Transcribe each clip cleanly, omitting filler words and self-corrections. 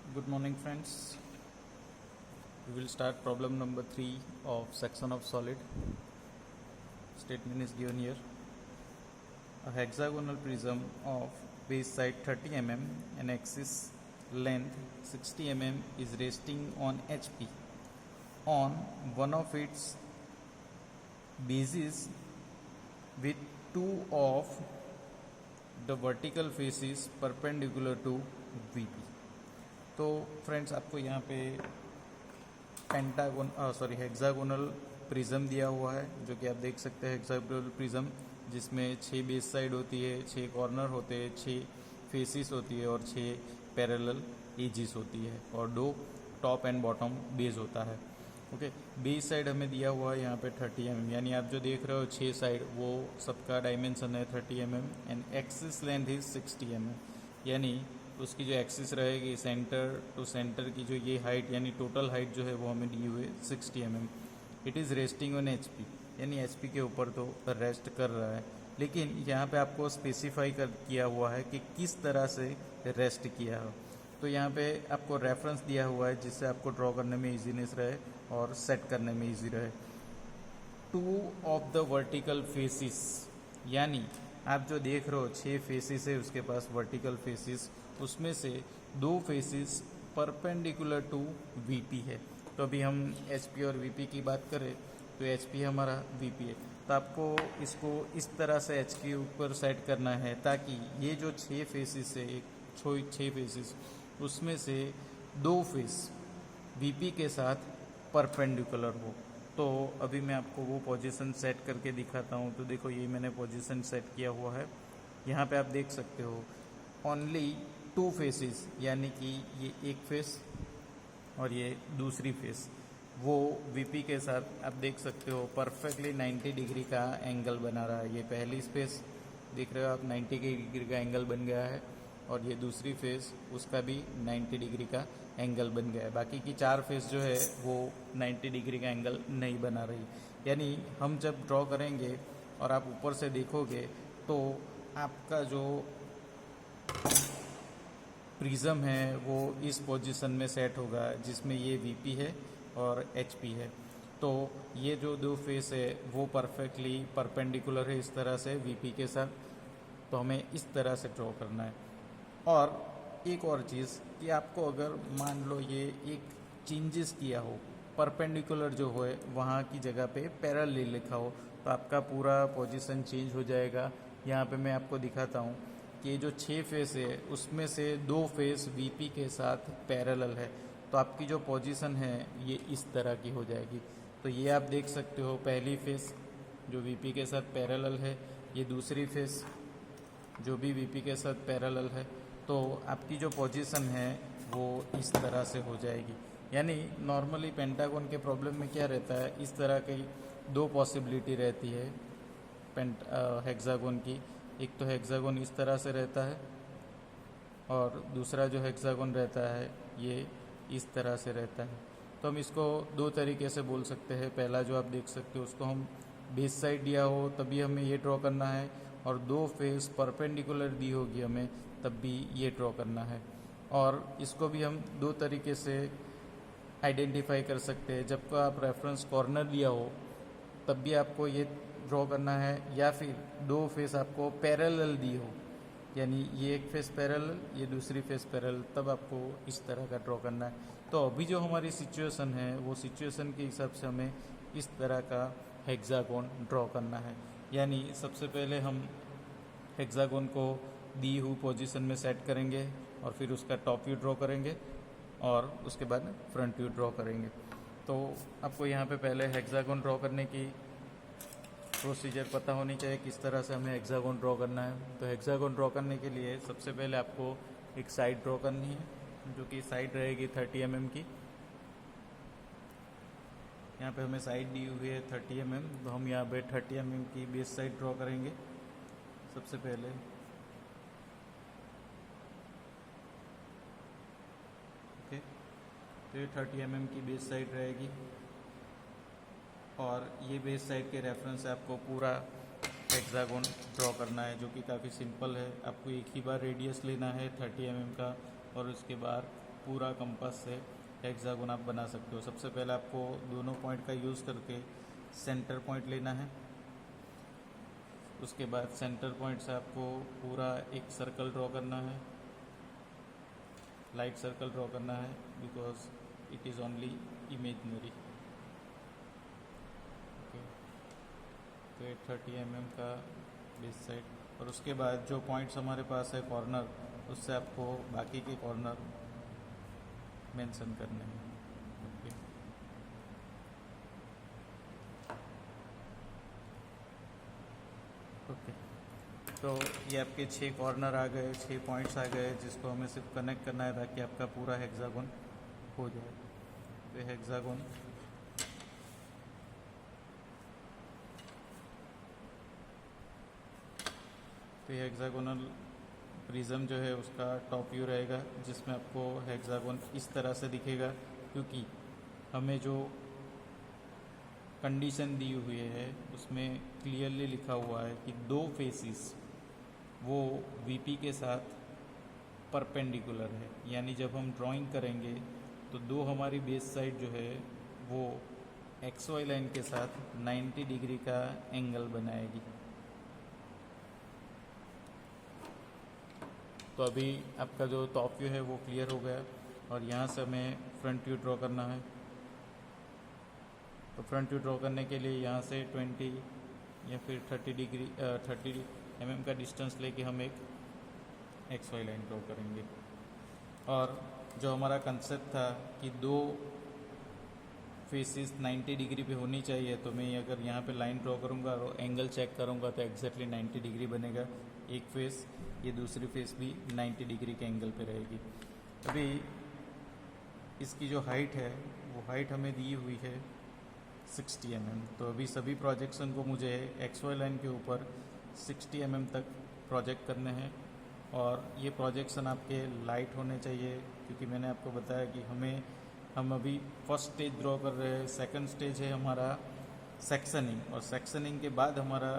Good morning, friends. We will start problem number 3 of section of solid. Statement is given here. A hexagonal prism of base side 30 mm and axis length 60 mm is resting on HP. On one of its bases with two of the vertical faces perpendicular to VP. तो friends आपको यहाँ पे hexagonal prism दिया हुआ है, जो कि आप देख सकते हैं हेक्सागोनल प्रिज्म जिसमें 6 बेस साइड होती है, 6 कॉर्नर होते हैं, 6 फेसिस होती है और 6 पैरेलल एजिस होती है और 2 टॉप एंड बॉटम बेस होता है। ओके, बेस साइड हमें दिया हुआ है यहाँ पे 30 mm, यानी आप जो देख रहे हो 6 साइड वो सबका डायमेंशन है 30 mm and axis length is 60 mm, यानी उसकी जो एक्सिस रहेगी सेंटर टू सेंटर की जो ये हाइट यानी टोटल हाइट जो है वो हमें दी हुई है 60 mm। It is resting on HP, यानी HP के ऊपर तो रेस्ट कर रहा है, लेकिन यहाँ पे आपको स्पेसिफाई कर किया हुआ है कि किस तरह से रेस्ट किया हो। तो यहाँ पे आपको रेफरेंस दिया हुआ है जिससे आपको ड्रॉ करने में ईजीनेस रहे और सेट करने में ईजी रहे। 2 ऑफ द वर्टिकल फेसिस, यानी आप जो देख रहे हो 6 फेसिस है उसके पास वर्टिकल फेसिस, उसमें से 2 फेसिस परपेंडिकुलर टू VP है। तो अभी हम HP और VP की बात करें तो HP हमारा VP है, तो आपको इसको इस तरह से H के ऊपर सेट करना है ताकि ये जो 6 फेसिस है, 6 फेसिस उसमें से 2 फेस VP के साथ परपेंडिकुलर हो। तो अभी मैं आपको वो पोजीशन सेट करके दिखाता हूँ। तो देखो ये मैंने पोजीशन सेट किया हुआ है, यहाँ पे आप देख सकते हो ओनली 2 फेसेस, यानी कि ये एक फेस और ये दूसरी फेस वो VP के साथ आप देख सकते हो परफेक्टली 90 डिग्री का एंगल बना रहा है। ये पहली फेस देख रहे हो आप 90 डिग्री का एंगल बन गया है और ये दूसरी फेस उसका भी 90 डिग्री का एंगल बन गया है। बाकी की 4 फेस जो है वो 90 डिग्री का एंगल नहीं बना रही, यानी हम जब ड्रॉ करेंगे और आप ऊपर से देखोगे तो आपका जो प्रिज्म है वो इस पोजीशन में सेट होगा जिसमें ये VP है और HP है। तो ये जो 2 फेस है वो परफेक्टली परपेंडिकुलर है इस तरह से VP के साथ, तो हमें इस तरह से ड्रॉ करना है। और एक और चीज़ कि आपको अगर मान लो ये एक चेंजेस किया हो, परपेंडिकुलर जो हो वहाँ की जगह पे पैरेलल लिखा हो, तो आपका पूरा पोजीशन चेंज हो जाएगा। यहाँ पे मैं आपको दिखाता हूँ कि जो 6 फेस है उसमें से 2 फेस VP के साथ पैरेलल है, तो आपकी जो पोजीशन है ये इस तरह की हो जाएगी। तो ये आप देख सकते हो पहली फेस जो VP के साथ पैरेलल है, ये दूसरी फेस जो भी VP के साथ पैरेलल है, तो आपकी जो पोजीशन है वो इस तरह से हो जाएगी। यानी नॉर्मली पेंटागन के प्रॉब्लम में क्या रहता है, इस तरह की 2 पॉसिबिलिटी रहती है हेक्सागोन की। एक तो हेक्सागोन इस तरह से रहता है और दूसरा जो हेक्सागोन रहता है ये इस तरह से रहता है। तो हम इसको 2 तरीके से बोल सकते हैं। पहला जो आप देख सकते हो उसको हम बेस साइड दिया हो तभी हमें ये ड्रॉ करना है, और 2 फेस परपेंडिकुलर दी होगी हमें तब भी ये ड्रॉ करना है। और इसको भी हम 2 तरीके से आइडेंटिफाई कर सकते हैं। जब आप रेफरेंस कॉर्नर दिया हो तब भी आपको ये ड्रॉ करना है, या फिर 2 फेस आपको पैरेलल दी हो, यानी ये एक फेस पैरेलल ये दूसरी फेस पैरेलल, तब आपको इस तरह का ड्रॉ करना है। तो अभी जो हमारी सिचुएशन है वो सिचुएशन के हिसाब से हमें इस तरह का हेक्सागोन ड्रॉ करना है। यानी सबसे पहले हम हेक्सागोन को दी हुई पोजीशन में सेट करेंगे और फिर उसका टॉप व्यू ड्रॉ करेंगे और उसके बाद फ्रंट व्यू ड्रॉ करेंगे। तो आपको यहाँ पे पहले हेक्सागोन ड्रॉ करने की प्रोसीजर पता होनी चाहिए, किस तरह से हमें हेक्सागोन ड्रॉ करना है। तो हेक्सागोन ड्रॉ करने के लिए सबसे पहले आपको एक साइड ड्रॉ करनी है, जो कि साइड रहेगी 30 mm की। यहाँ पे हमें साइड दी हुई है 30 mm, तो हम यहाँ पे 30 mm की बेस साइड ड्रॉ करेंगे सबसे पहले। ओके, तो ये 30 mm की बेस साइड रहेगी और ये बेस साइड के रेफरेंस से आपको पूरा हेक्सागोन ड्रॉ करना है, जो कि काफ़ी सिंपल है। आपको एक ही बार रेडियस लेना है 30 mm का और उसके बाद पूरा कंपास से हेक्सागोन आप बना सकते हो। सबसे पहले आपको दोनों पॉइंट का यूज़ करके सेंटर पॉइंट लेना है। उसके बाद सेंटर पॉइंट से आपको पूरा एक सर्कल ड्रॉ करना है, लाइट सर्कल ड्रॉ करना है, because it is only imaginary. Okay, तो ये 30 mm का बेस साइड, और उसके बाद जो पॉइंट्स हमारे पास है कॉर्नर, उससे आपको बाकी के कॉर्नर मेंशन करने हैं। ओके, ओके, तो ये आपके 6 कॉर्नर आ गए, 6 पॉइंट्स आ गए, जिसको हमें सिर्फ कनेक्ट करना है ताकि आपका पूरा हेक्सागोन हो जाए। तो हेक्सागोन तो ये हेक्सागोनल प्रिज्म जो है उसका टॉप व्यू रहेगा, जिसमें आपको हेक्सागोन इस तरह से दिखेगा, क्योंकि हमें जो कंडीशन दी हुई है उसमें क्लियरली लिखा हुआ है कि 2 फेसिस वो वीपी के साथ परपेंडिकुलर है। यानी जब हम ड्राइंग करेंगे तो 2 हमारी बेस साइड जो है वो एक्स वाई लाइन के साथ 90 डिग्री का एंगल बनाएगी। तो अभी आपका जो टॉप व्यू है वो क्लियर हो गया, और यहाँ से हमें फ्रंट व्यू ड्रॉ करना है। तो फ्रंट व्यू ड्रॉ करने के लिए यहाँ से 20 या फिर 30 mm का डिस्टेंस लेके हम एक एक्स वाई लाइन ड्रॉ करेंगे। और जो हमारा कंसेप्ट था कि 2 फेसिस 90 डिग्री पे होनी चाहिए, तो मैं अगर यहाँ पे लाइन ड्रॉ करूँगा और एंगल चेक करूँगा तो एग्जैक्टली 90 डिग्री बनेगा एक फेस, ये दूसरी फेस भी 90 डिग्री के एंगल पे रहेगी। अभी इसकी जो हाइट है वो हाइट हमें दी हुई है 60 mm। तो अभी सभी प्रोजेक्शन को मुझे एक्स वाई लाइन के ऊपर 60 mm तक प्रोजेक्ट करने हैं, और ये प्रोजेक्शन आपके लाइट होने चाहिए, क्योंकि मैंने आपको बताया कि हम अभी फर्स्ट स्टेज ड्रॉ कर रहे हैं। सेकंड स्टेज है हमारा सेक्शनिंग, और सेक्शनिंग के बाद हमारा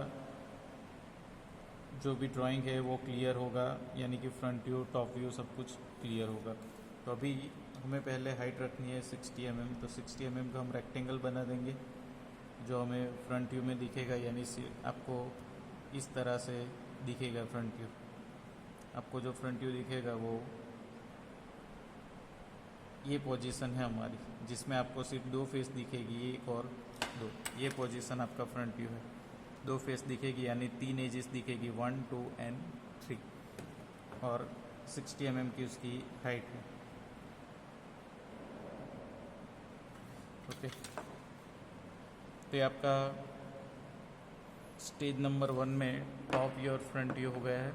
जो भी ड्राइंग है वो क्लियर होगा, यानी कि फ्रंट व्यू टॉप व्यू सब कुछ क्लियर होगा। तो अभी हमें पहले हाइट रखनी है 60 mm। तो 60 mm का हम रेक्टेंगल बना देंगे जो हमें फ्रंट व्यू में दिखेगा, यानी आपको इस तरह से दिखेगा फ्रंट व्यू। आपको जो फ्रंट व्यू दिखेगा वो ये पोजीशन है हमारी, जिसमें आपको सिर्फ 2 फेस दिखेगी, एक और 2। ये पोजीशन आपका फ्रंट व्यू है। 2 फेस दिखेगी, यानी 3 एजेस दिखेगी, 1, 2 एंड 3, और 60 mm की उसकी हाइट है। ओके, तो ये आपका स्टेज नंबर 1 में टॉप व्यू और फ्रंट व्यू हो गया है।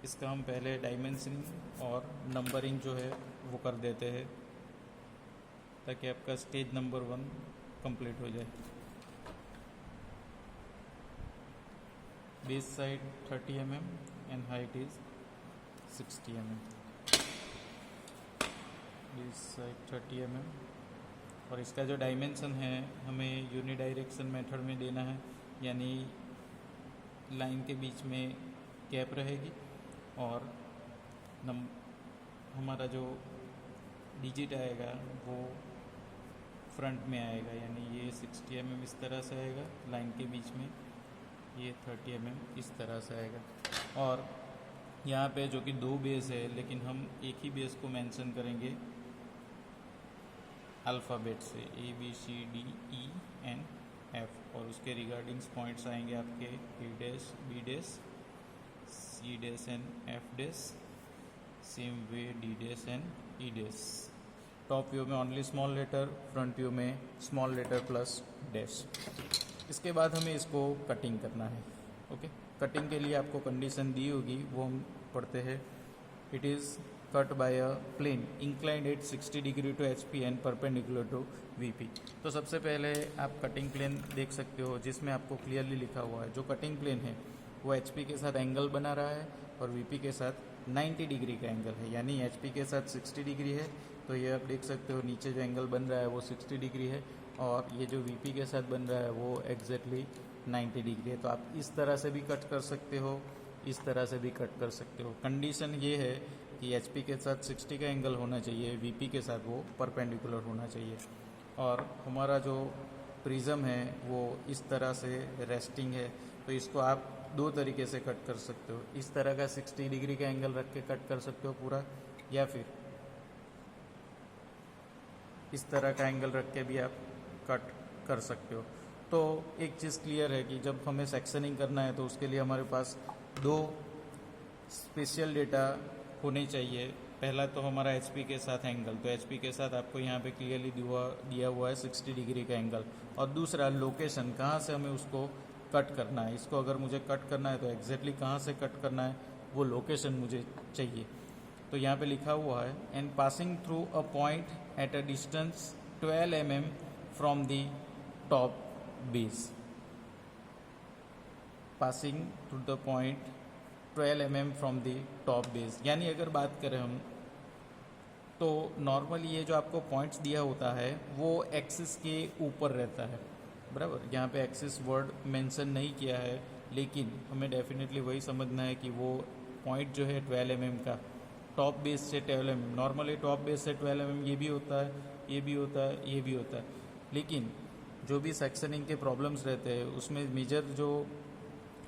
इसका हम पहले डायमेंशनिंग और नंबरिंग जो है वो कर देते हैं, ताकि आपका स्टेज नंबर 1 कंप्लीट हो जाए। Base side 30 mm and height is 60 mm। Base side 30 mm, और इसका जो डायमेंशन है हमें यूनिडायरेक्शन मेथड में देना है, यानी लाइन के बीच में गैप रहेगी, और हमारा जो डिजिट आएगा वो फ्रंट में आएगा, यानी ये 60 mm इस तरह से आएगा लाइन के बीच में, ये 30 mm इस तरह से आएगा। और यहाँ पे जो कि 2 बेस है, लेकिन हम एक ही बेस को मेंशन करेंगे अल्फ़ाबेट से, A B C D E N F, और उसके रिगार्डिंग्स पॉइंट्स आएंगे आपके A dash B dash C dash and F dash, same way D dash and E dash. Top view में only small letter, front view में small letter plus dash. इसके बाद हमें इसको कटिंग करना है। ओके, कटिंग के लिए आपको कंडीशन दी होगी, वो हम पढ़ते हैं। It is cut by a plane inclined at 60 degree to HP and perpendicular to VP। तो सबसे पहले आप कटिंग प्लेन देख सकते हो, जिसमें आपको क्लियरली लिखा हुआ है जो कटिंग प्लेन है वो HP के साथ एंगल बना रहा है और VP के साथ 90 डिग्री का एंगल है, यानी HP के साथ 60 डिग्री है। तो ये आप देख सकते हो नीचे जो एंगल बन रहा है वो 60 डिग्री है, और ये जो VP के साथ बन रहा है वो एग्जैक्टली 90 डिग्री है। तो आप इस तरह से भी कट कर सकते हो, इस तरह से भी कट कर सकते हो। कंडीशन ये है कि एचपी के साथ 60 का एंगल होना चाहिए, वीपी के साथ वो परपेंडिकुलर होना चाहिए। और हमारा जो प्रिज्म है वो इस तरह से रेस्टिंग है, तो इसको आप दो तरीके से कट कर सकते हो। इस तरह का 60 डिग्री का एंगल रख के कट कर सकते हो पूरा, या फिर इस तरह का एंगल रख के भी आप कट कर सकते हो। तो एक चीज़ क्लियर है कि जब हमें सेक्शनिंग करना है तो उसके लिए हमारे पास दो स्पेशल डेटा होने चाहिए। पहला तो हमारा एचपी के साथ एंगल, तो एचपी के साथ आपको यहाँ पे क्लियरली दिया हुआ है 60 डिग्री का एंगल, और दूसरा लोकेशन, कहाँ से हमें उसको कट करना है। इसको अगर मुझे कट करना है तो एग्जैक्टली कहाँ से कट करना है वो लोकेशन मुझे चाहिए। तो यहाँ पे लिखा हुआ है and passing through a point at a distance 12 mm from the top base. Passing through the point 12 mm from the top base, यानी अगर बात करें हम तो नॉर्मली ये जो आपको पॉइंट्स दिया होता है वो एक्सिस के ऊपर रहता है, बराबर। यहाँ पे एक्सिस वर्ड मेंशन नहीं किया है, लेकिन हमें डेफिनेटली वही समझना है कि वो पॉइंट जो है 12 mm का टॉप बेस से 12 mm, नॉर्मली टॉप बेस से 12 mm ये भी होता है, ये भी होता है, ये भी होता है, लेकिन जो भी सेक्शनिंग के प्रॉब्लम्स रहते हैं उसमें मेजर जो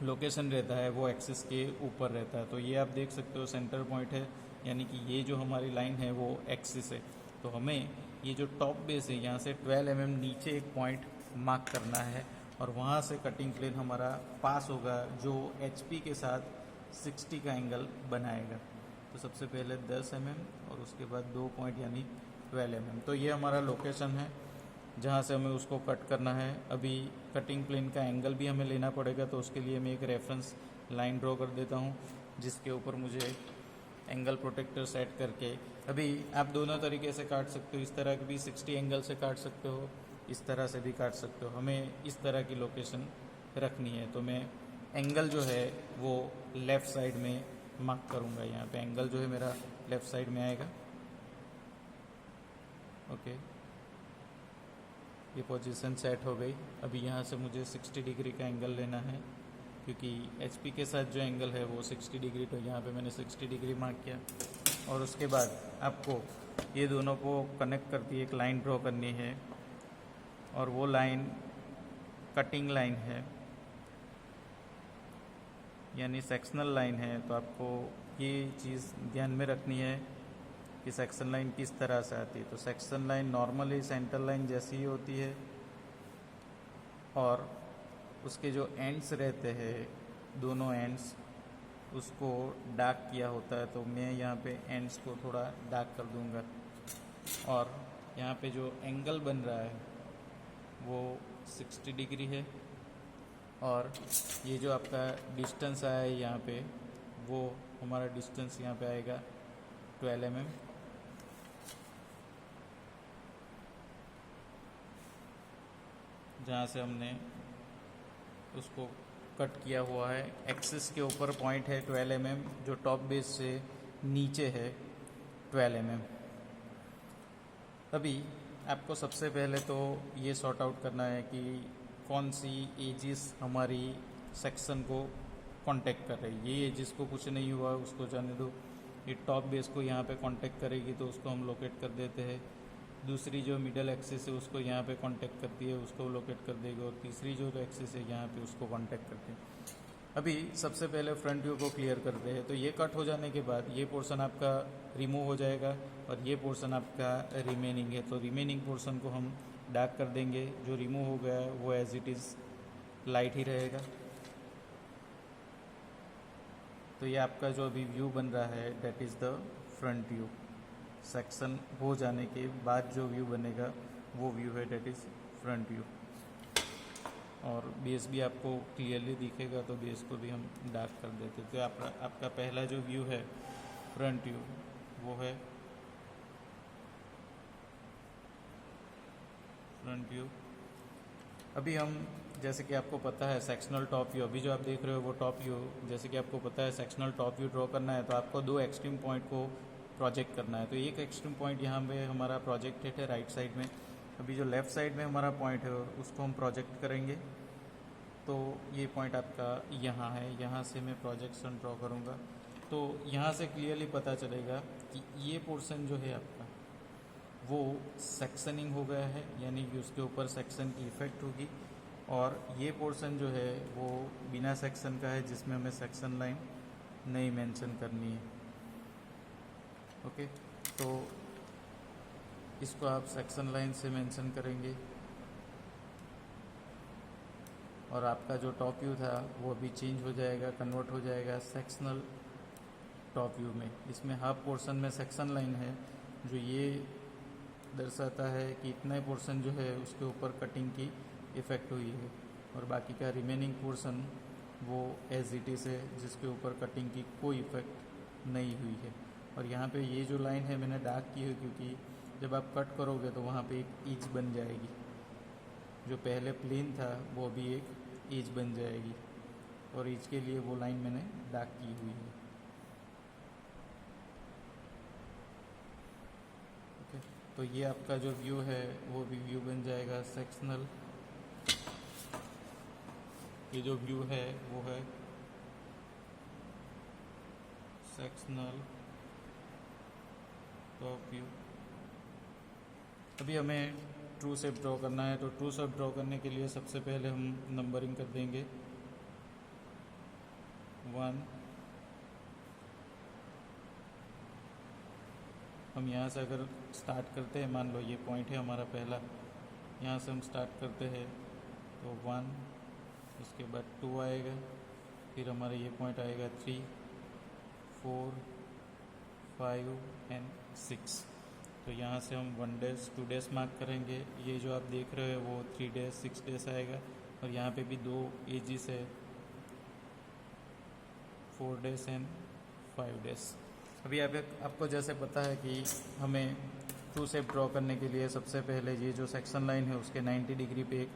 लोकेशन रहता है वो एक्सिस के ऊपर रहता है। तो ये आप देख सकते हो सेंटर पॉइंट है, यानी कि ये जो हमारी लाइन है वो एक्सिस है। तो हमें ये जो टॉप बेस है यहाँ से 12 mm नीचे एक पॉइंट मार्क करना है, और वहाँ से कटिंग प्लेन हमारा पास होगा जो एचपी के साथ 60 का एंगल बनाएगा। तो सबसे पहले 10 mm और उसके बाद 2 पॉइंट यानी 12 mm। तो ये हमारा लोकेशन है जहाँ से हमें उसको कट करना है। अभी कटिंग प्लेन का एंगल भी हमें लेना पड़ेगा, तो उसके लिए मैं एक रेफरेंस लाइन ड्रॉ कर देता हूँ जिसके ऊपर मुझे एंगल प्रोटेक्टर सेट करके, अभी आप दोनों तरीके से काट सकते हो। इस तरह भी 60 एंगल से काट सकते हो, इस तरह से भी काट सकते हो। हमें इस तरह की लोकेशन रखनी है, तो मैं एंगल जो है वो लेफ़्ट साइड में मार्क करूँगा। यहाँ पे एंगल जो है मेरा लेफ़्ट साइड में आएगा। ओके, ये पोजीशन सेट हो गई। अभी यहाँ से मुझे 60 डिग्री का एंगल लेना है, क्योंकि एचपी के साथ जो एंगल है वो 60 डिग्री, तो यहाँ पे मैंने 60 डिग्री मार्क किया। और उसके बाद आपको ये दोनों को कनेक्ट करती एक लाइन ड्रॉ करनी है, और वो लाइन कटिंग लाइन है, यानी सेक्शनल लाइन है। तो आपको ये चीज़ ध्यान में रखनी है कि सेक्शन लाइन किस तरह से आती है। तो section line normally centre line जैसी ही होती है, और उसके जो एंड्स रहते हैं, दोनों एंड्स, उसको डार्क किया होता है। तो मैं यहाँ पे एंड्स को थोड़ा डार्क कर दूँगा, और यहाँ पे जो एंगल बन रहा है वो 60 डिग्री है, और ये जो आपका डिस्टेंस आया है यहाँ पे, वो हमारा डिस्टेंस यहाँ पे आएगा 12 mm। जहाँ से हमने उसको कट किया हुआ है, एक्सिस के ऊपर पॉइंट है 12 mm, जो टॉप बेस से नीचे है 12 mm। अभी आपको सबसे पहले तो ये सॉर्ट आउट करना है कि कौन सी एजिस हमारी सेक्शन को कांटेक्ट कर रही है। ये एजिस को कुछ नहीं हुआ, उसको जाने दो। ये टॉप बेस को यहाँ पे कांटेक्ट करेगी, तो उसको हम लोकेट कर देते हैं। दूसरी जो मिडल एक्सिस है उसको यहाँ पे कांटेक्ट करती है, उसको लोकेट कर देगा। और तीसरी जो एक्सिस है यहाँ पे उसको कांटेक्ट करते हैं। अभी सबसे पहले फ्रंट व्यू को क्लियर करते हैं। तो ये कट हो जाने के बाद ये पोर्शन आपका रिमूव हो जाएगा, और ये पोर्शन आपका रिमेनिंग है। तो रिमेनिंग पोर्शन को हम डार्क कर देंगे। जो रिमूव हो गया है वो एज इट इज़ लाइट ही रहेगा। तो ये आपका जो अभी व्यू बन रहा है that is the front view. Section हो जाने के बाद जो व्यू बनेगा वो व्यू है दैट इज़ फ्रंट व्यू। और बेस भी आपको क्लियरली दिखेगा, तो बेस को भी हम डार्क कर देते। तो आपका पहला जो व्यू है फ्रंट व्यू वो है फ्रंट व्यू। अभी हम, जैसे कि आपको पता है सेक्शनल टॉप व्यू, अभी जो आप देख रहे हो वो टॉप व्यू, जैसे कि आपको पता है सेक्शनल टॉप व्यू ड्रॉ करना है तो आपको दो एक्सट्रीम पॉइंट को प्रोजेक्ट करना है। तो एक एक्सट्रीम पॉइंट यहाँ पे हमारा प्रोजेक्टेड है राइट साइड में। अभी जो लेफ़्ट साइड में हमारा पॉइंट है उसको हम प्रोजेक्ट करेंगे। तो ये पॉइंट आपका यहाँ है, यहाँ से मैं प्रोजेक्शन ड्रॉ करूँगा। तो यहाँ से क्लियरली पता चलेगा कि ये पोर्शन जो है आपका वो सेक्शनिंग हो गया है, यानी कि उसके ऊपर सेक्शन की इफ़ेक्ट होगी, और ये पोर्शन जो है वो बिना सेक्शन का है, जिसमें हमें सेक्शन लाइन नहीं मेंशन करनी है। ओके, तो इसको आप सेक्शन लाइन से मेंशन करेंगे, और आपका जो टॉप व्यू था वो अभी चेंज हो जाएगा, कन्वर्ट हो जाएगा सेक्शनल टॉप व्यू में। इसमें हाफ पोर्शन में सेक्शन लाइन है, जो ये दर्शाता है कि इतना पोर्शन जो है उसके ऊपर कटिंग की इफ़ेक्ट हुई है, और बाकी का रिमेनिंग पोर्शन वो एज इट इज़ है, जिसके ऊपर कटिंग की कोई इफ़ेक्ट नहीं हुई है। और यहाँ पे ये जो लाइन है मैंने डार्क की है, क्योंकि जब आप कट करोगे तो वहाँ पे एक ईच बन जाएगी, जो पहले प्लेन था वो भी एक ईच बन जाएगी, और ईच के लिए वो लाइन मैंने डार्क की हुई है। ओके, तो ये आपका जो व्यू है वो भी व्यू बन जाएगा सेक्शनल। ये जो व्यू है वो है सेक्शनल टॉप व्यू। अभी हमें ट्रू शेप ड्रॉ करना है, तो ट्रू शेप ड्रॉ करने के लिए सबसे पहले हम नंबरिंग कर देंगे 1। हम यहाँ से अगर स्टार्ट करते हैं, मान लो ये पॉइंट है हमारा पहला, यहाँ से हम स्टार्ट करते हैं तो 1, उसके बाद 2 आएगा, फिर हमारा ये पॉइंट आएगा 3, 4, 5 एंड 6। तो यहाँ से हम 1 डैश 2 डैश मार्क करेंगे। ये जो आप देख रहे हो वो 3 डैश 6 डैश आएगा, और यहाँ पे भी 2 एजिस है, 4 डैश एंड 5 डैश। अभी आपको जैसे पता है कि हमें ट्रू शेप ड्रॉ करने के लिए सबसे पहले ये जो सेक्शन लाइन है उसके 90 डिग्री पे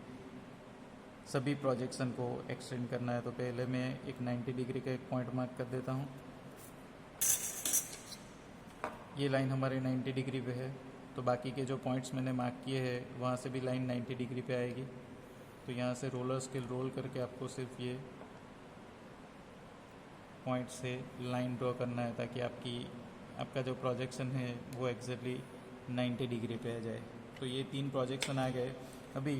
सभी प्रोजेक्शन को एक्सटेंड करना है। तो पहले मैं एक 90 डिग्री का एक पॉइंट मार्क कर देता हूँ। ये लाइन हमारे 90 डिग्री पे है, तो बाकी के जो पॉइंट्स मैंने मार्क किए हैं वहाँ से भी लाइन 90 डिग्री पे आएगी। तो यहाँ से रोलर स्केल रोल करके आपको सिर्फ ये पॉइंट से लाइन ड्रॉ करना है, ताकि आपका जो प्रोजेक्शन है वो एग्जैक्टली 90 डिग्री पे आ जाए। तो ये 3 प्रोजेक्शन आ गए। अभी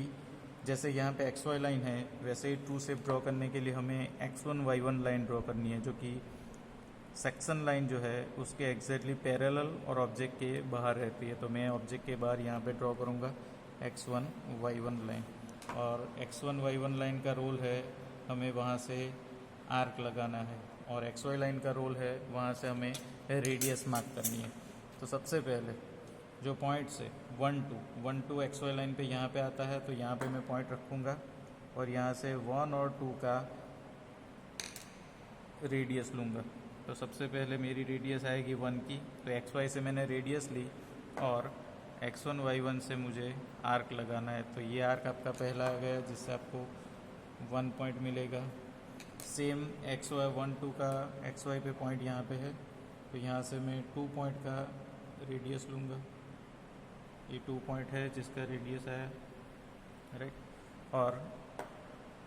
जैसे यहाँ पे XY लाइन है, वैसे ही ट्रू शेप ड्रॉ करने के लिए हमें X1 Y1 लाइन ड्रॉ करनी है, जो कि सेक्शन लाइन जो है उसके एग्जैक्टली पैरेलल और ऑब्जेक्ट के बाहर रहती है। तो मैं ऑब्जेक्ट के बाहर यहाँ पे ड्रॉ करूँगा X1 Y1 लाइन, और X1 Y1 लाइन का रोल है हमें वहाँ से आर्क लगाना है, और XY लाइन का रोल है वहाँ से हमें रेडियस मार्क करनी है। तो सबसे पहले जो पॉइंट्स है 1 2 XY लाइन पे यहाँ पे आता है, तो यहाँ पे मैं पॉइंट रखूँगा, और यहाँ से 1 और 2 का रेडियस लूँगा। तो सबसे पहले मेरी रेडियस आएगी 1 की, तो XY से मैंने रेडियस ली, और X1 Y1 से मुझे आर्क लगाना है। तो ये आर्क आपका पहला आ गया, जिससे आपको 1 पॉइंट मिलेगा। सेम XY 1 2 का XY पे पॉइंट यहाँ पे है, तो यहाँ से मैं 2 पॉइंट का रेडियस लूँगा। ये 2 पॉइंट है जिसका रेडियस आया, राइट। और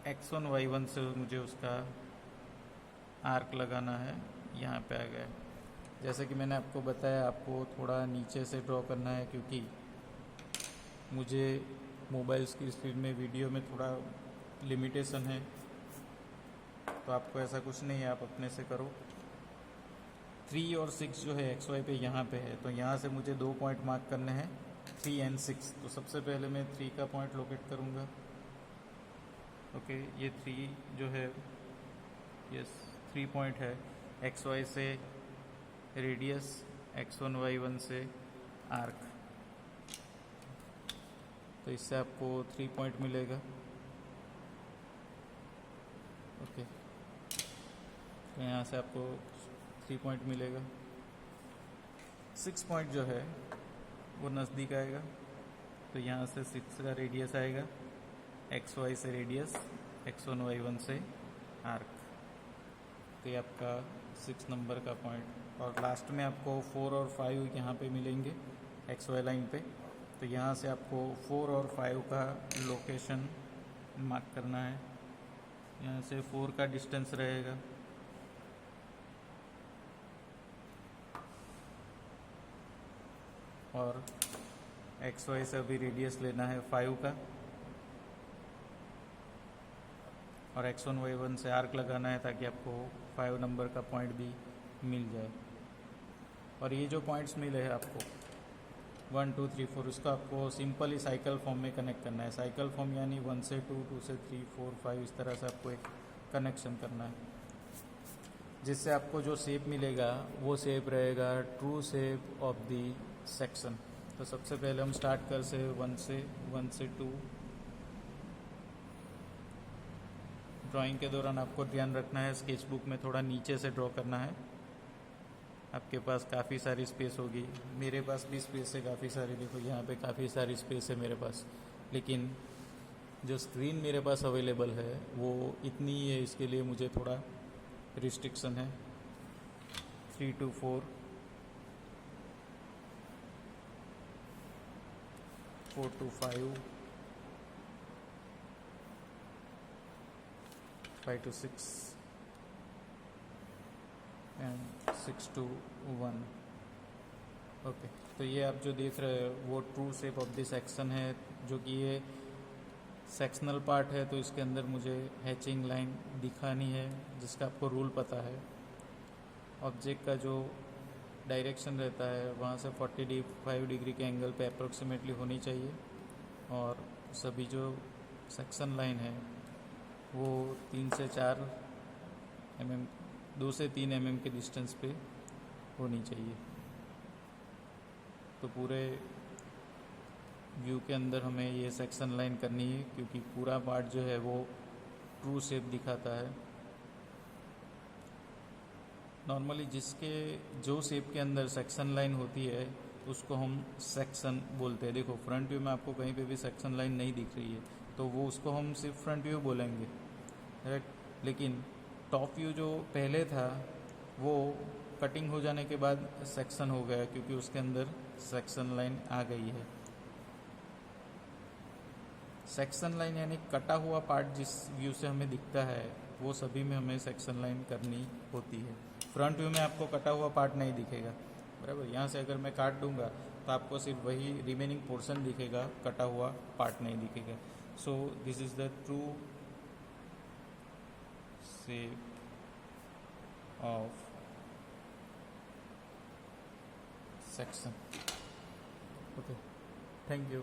X1 Y1 से मुझे उसका आर्क लगाना है, यहाँ पे आ गया। जैसे कि मैंने आपको बताया, आपको थोड़ा नीचे से ड्रॉ करना है, क्योंकि मुझे मोबाइल की स्पीड में वीडियो में थोड़ा लिमिटेशन है। तो आपको ऐसा कुछ नहीं है, आप अपने से करो। 3 और 6 जो है XY पे यहाँ पे है, तो यहाँ से मुझे 2 पॉइंट मार्क करने हैं 3 एंड 6। तो सबसे पहले मैं 3 का पॉइंट लोकेट करूँगा। ओके, ये 3 जो है, यस 3 पॉइंट है। XY से रेडियस, X1 Y1 से आर्क, तो इससे आपको 3 पॉइंट मिलेगा। ओके, तो यहाँ से आपको 3 पॉइंट मिलेगा। 6 पॉइंट जो है वो नज़दीक आएगा, तो यहाँ से 6 का रेडियस आएगा, XY से रेडियस, X1 Y1 से आर्क। तो ये आपका 6 नंबर का पॉइंट। और लास्ट में आपको 4 और 5 यहाँ पे मिलेंगे XY लाइन पे। तो यहाँ से आपको 4 और 5 का लोकेशन मार्क करना है। यहाँ से 4 का डिस्टेंस रहेगा, और एक्स वाई से अभी रेडियस लेना है 5 का, और x1 y1 से आर्क लगाना है ताकि आपको 5 नंबर का पॉइंट भी मिल जाए। और ये जो पॉइंट्स मिले हैं आपको 1 2 3 4, इसको आपको सिंपली साइकिल फॉर्म में कनेक्ट करना है। साइकिल फॉर्म यानी 1 से 2, 2 से 3, 4, 5, इस तरह से आपको एक कनेक्शन करना है, जिससे आपको जो शेप मिलेगा वो शेप रहेगा true shape of the section. तो सबसे पहले हम स्टार्ट कर से 1 से 2। ड्राइंग के दौरान आपको ध्यान रखना है स्केच बुक में थोड़ा नीचे से ड्रॉ करना है। आपके पास काफ़ी सारी स्पेस होगी, मेरे पास भी स्पेस है काफ़ी सारी, देखो यहाँ पे काफ़ी सारी स्पेस है मेरे पास, लेकिन जो स्क्रीन मेरे पास अवेलेबल है वो इतनी ही है, इसके लिए मुझे थोड़ा रिस्ट्रिक्शन है। 3 to 4, 4 to 5, 5 to 6 and 6 to 1। Okay, तो ये आप जो देख रहे हो वो true shape of the section है, जो कि ये सेक्शनल पार्ट है। तो इसके अंदर मुझे हैचिंग लाइन दिखानी है, जिसका आपको रूल पता है। ऑब्जेक्ट का जो डायरेक्शन रहता है वहाँ से 45 डिग्री के एंगल पे अप्रोक्सीमेटली होनी चाहिए, और सभी जो सेक्शन लाइन है वो 3 से 4 mm, 2 से 3 mm के डिस्टेंस पे होनी चाहिए। तो पूरे व्यू के अंदर हमें ये सेक्शन लाइन करनी है, क्योंकि पूरा पार्ट जो है वो ट्रू शेप दिखाता है। नॉर्मली जिसके जो शेप के अंदर सेक्शन लाइन होती है उसको हम सेक्शन बोलते हैं। देखो फ्रंट व्यू में आपको कहीं पे भी सेक्शन लाइन नहीं दिख रही है, तो वो उसको हम सिर्फ फ्रंट व्यू बोलेंगे, राइट। लेकिन टॉप व्यू जो पहले था वो कटिंग हो जाने के बाद सेक्शन हो गया, क्योंकि उसके अंदर सेक्शन लाइन आ गई है। सेक्शन लाइन यानी कटा हुआ पार्ट जिस व्यू से हमें दिखता है वो सभी में हमें सेक्शन लाइन करनी होती है। फ्रंट व्यू में आपको कटा हुआ पार्ट नहीं दिखेगा, बराबर। यहाँ से अगर मैं काट दूंगा तो आपको सिर्फ वही रिमेनिंग पोर्शन दिखेगा, कटा हुआ पार्ट नहीं दिखेगा। So this is the true shape of section. Okay, thank you.